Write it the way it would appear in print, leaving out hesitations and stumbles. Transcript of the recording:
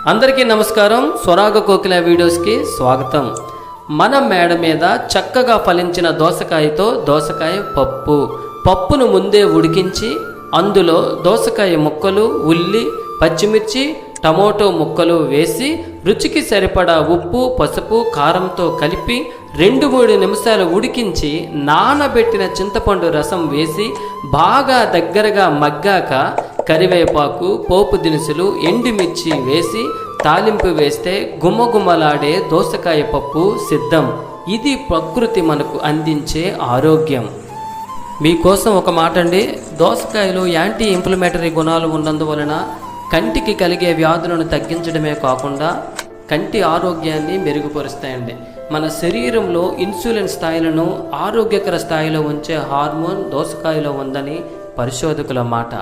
అందరికీ నమస్కారం. స్వరాగ కోకిల వీడియోస్కి స్వాగతం. మన మేడ మీద చక్కగా ఫలించిన దోసకాయతో దోసకాయ పప్పును ముందే ఉడికించి అందులో దోసకాయ ముక్కలు, ఉల్లి, పచ్చిమిర్చి, టమోటో ముక్కలు వేసి రుచికి సరిపడా ఉప్పు, పసుపు, కారంతో కలిపి 2-3 నిమిషాలు ఉడికించి నానబెట్టిన చింతపండు రసం వేసి బాగా దగ్గరగా మగ్గాక కరివేపాకు, పోపు దినుసులు, ఎండుమిర్చి వేసి తాలింపు వేస్తే గుమగుమలాడే దోసకాయ పప్పు సిద్ధం. ఇది ప్రకృతి మనకు అందించే ఆరోగ్యం. మీకోసం ఒక మాట అండి, దోసకాయలో యాంటీ ఇన్ఫ్లమేటరీ గుణాలు ఉన్నందువలన కంటికి కలిగే వ్యాధులను తగ్గించడమే కాకుండా కంటి ఆరోగ్యాన్ని మెరుగుపరుస్తాయండి. మన శరీరంలో ఇన్సులిన్ స్థాయిలను ఆరోగ్యకర స్థాయిలో ఉంచే హార్మోన్ దోసకాయలో ఉందని పరిశోధకుల మాట.